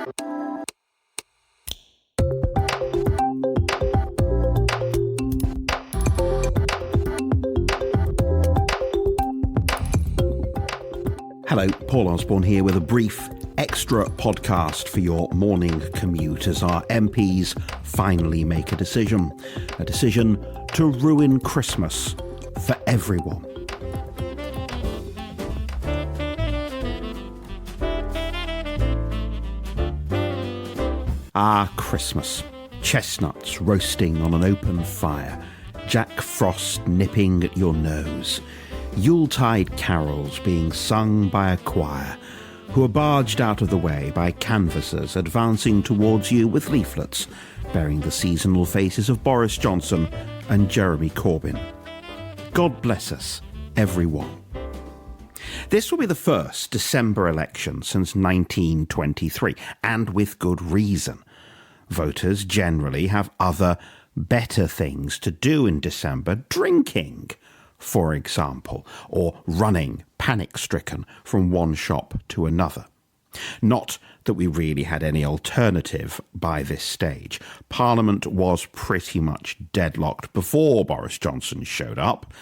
Hello, Paul Osborne here with a brief extra podcast for your morning commute as our MPs finally make a decision to ruin Christmas for everyone. Ah, Christmas. Chestnuts roasting on an open fire, Jack Frost nipping at your nose, Yuletide carols being sung by a choir, who are barged out of the way by canvassers advancing towards you with leaflets bearing the seasonal faces of Boris Johnson and Jeremy Corbyn. God bless us, everyone. This will be the first December election since 1923, and with good reason. Voters generally have other, better things to do in December, drinking, for example, or running panic-stricken from one shop to another. Not that we really had any alternative by this stage. Parliament was pretty much deadlocked before Boris Johnson showed up,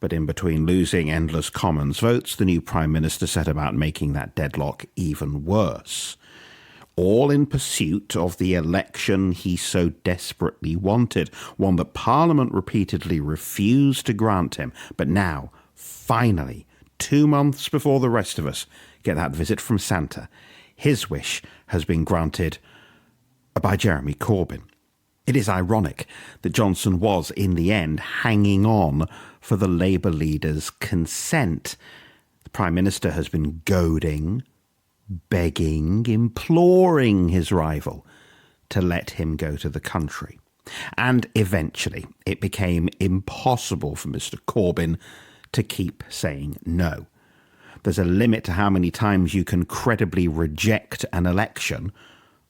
but in between losing endless Commons votes, the new Prime Minister set about making that deadlock even worse. All in pursuit of the election he so desperately wanted, one that Parliament repeatedly refused to grant him, but now, finally, 2 months before the rest of us get that visit from Santa, his wish has been granted by Jeremy Corbyn. It is ironic that Johnson was, in the end, hanging on for the Labour leader's consent. The Prime Minister has been goading, begging, imploring his rival to let him go to the country. And eventually it became impossible for Mr. Corbyn to keep saying no. There's a limit to how many times you can credibly reject an election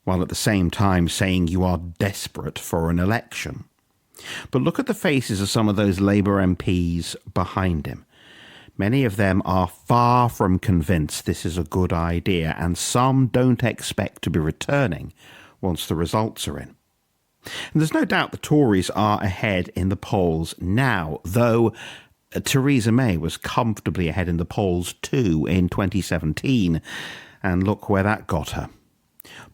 while at the same time saying you are desperate for an election. But look at the faces of some of those Labour MPs behind him. Many of them are far from convinced this is a good idea, and some don't expect to be returning once the results are in. And there's no doubt the Tories are ahead in the polls now, though Theresa May was comfortably ahead in the polls too in 2017, and look where that got her.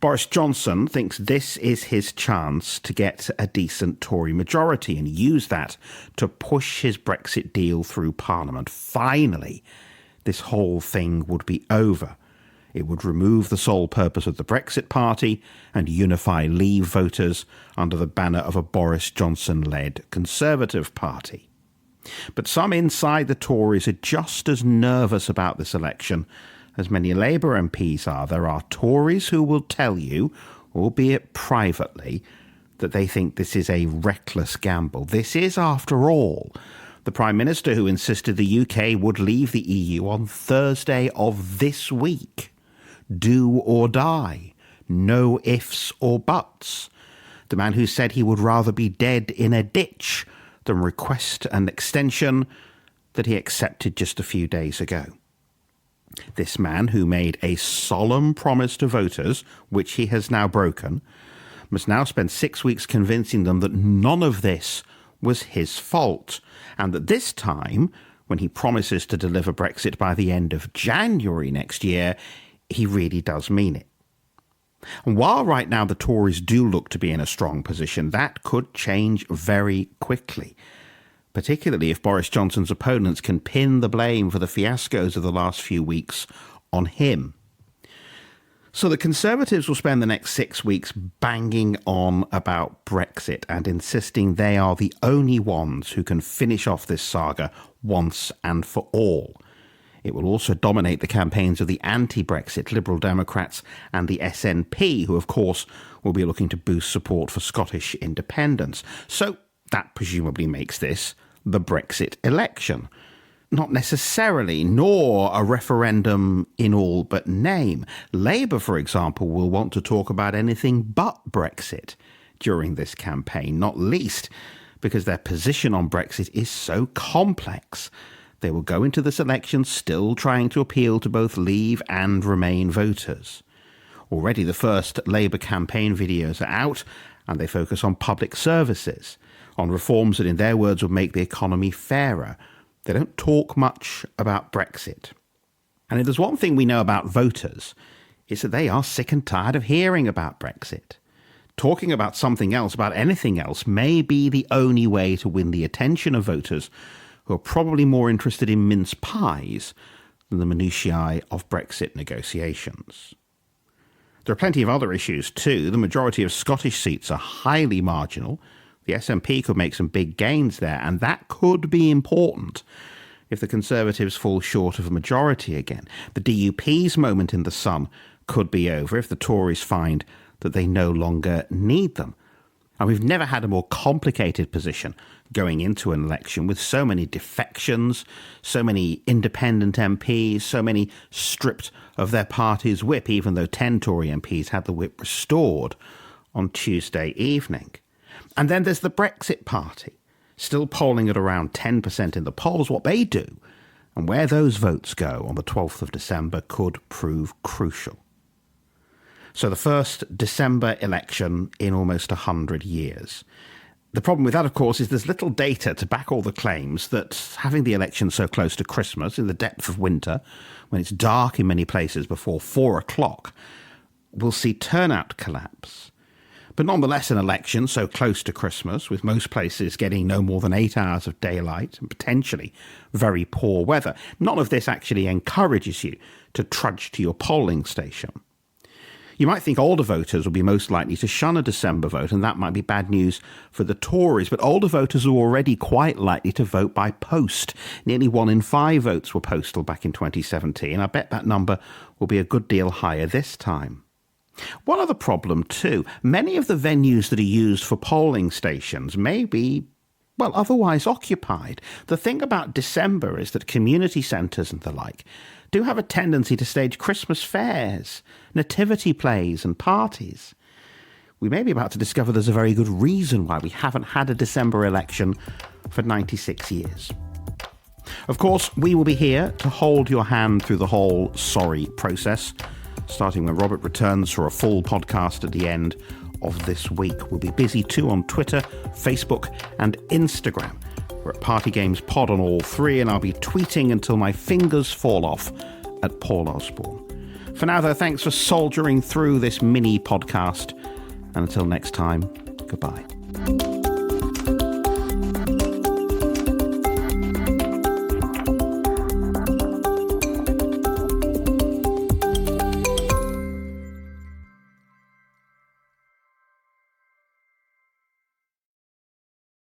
Boris Johnson thinks this is his chance to get a decent Tory majority and use that to push his Brexit deal through Parliament. Finally, this whole thing would be over. It would remove the sole purpose of the Brexit Party and unify Leave voters under the banner of a Boris Johnson-led Conservative Party. But some inside the Tories are just as nervous about this election as many Labour MPs are. There are Tories who will tell you, albeit privately, that they think this is a reckless gamble. This is, after all, the Prime Minister who insisted the UK would leave the EU on Thursday of this week. Do or die. No ifs or buts. The man who said he would rather be dead in a ditch than request an extension that he accepted just a few days ago. This man, who made a solemn promise to voters, which he has now broken, must now spend 6 weeks convincing them that none of this was his fault, and that this time, when he promises to deliver Brexit by the end of January next year, he really does mean it. And while right now the Tories do look to be in a strong position, that could change very quickly, particularly if Boris Johnson's opponents can pin the blame for the fiascos of the last few weeks on him. So the Conservatives will spend the next 6 weeks banging on about Brexit and insisting they are the only ones who can finish off this saga once and for all. It will also dominate the campaigns of the anti-Brexit Liberal Democrats and the SNP, who of course will be looking to boost support for Scottish independence. So that presumably makes this the Brexit election. Not necessarily, nor a referendum in all but name. Labour, for example, will want to talk about anything but Brexit during this campaign, not least because their position on Brexit is so complex. They will go into this election still trying to appeal to both Leave and Remain voters. Already the first Labour campaign videos are out, and they focus on public services, on reforms that in their words would make the economy fairer. They don't talk much about Brexit. And if there's one thing we know about voters, it's that they are sick and tired of hearing about Brexit. Talking about something else, about anything else, may be the only way to win the attention of voters who are probably more interested in mince pies than the minutiae of Brexit negotiations. There are plenty of other issues too. The majority of Scottish seats are highly marginal. The SNP could make some big gains there, and that could be important if the Conservatives fall short of a majority again. The DUP's moment in the sun could be over if the Tories find that they no longer need them. And we've never had a more complicated position going into an election, with so many defections, so many independent MPs, so many stripped of their party's whip, even though 10 Tory MPs had the whip restored on Tuesday evening. And then there's the Brexit Party, still polling at around 10% in the polls. What they do and where those votes go on the 12th of December could prove crucial. So the first December election in almost 100 years. The problem with that, of course, is there's little data to back all the claims that having the election so close to Christmas, in the depth of winter, when it's dark in many places before 4 o'clock, will see turnout collapse. But nonetheless, an election so close to Christmas, with most places getting no more than 8 hours of daylight and potentially very poor weather, none of this actually encourages you to trudge to your polling station. You might think older voters will be most likely to shun a December vote, and that might be bad news for the Tories. But older voters are already quite likely to vote by post. Nearly 1 in 5 votes were postal back in 2017. I bet that number will be a good deal higher this time. One other problem too, many of the venues that are used for polling stations may be, well, otherwise occupied. The thing about December is that community centres and the like do have a tendency to stage Christmas fairs, nativity plays and parties. We may be about to discover there's a very good reason why we haven't had a December election for 96 years. Of course, we will be here to hold your hand through the whole sorry process, starting when Robert returns for a full podcast at the end of this week. We'll be busy too on Twitter, Facebook and Instagram. We're at Party Games Pod on all 3, and I'll be tweeting until my fingers fall off at Paul Osborne. For now, though, thanks for soldiering through this mini podcast, and until next time, goodbye.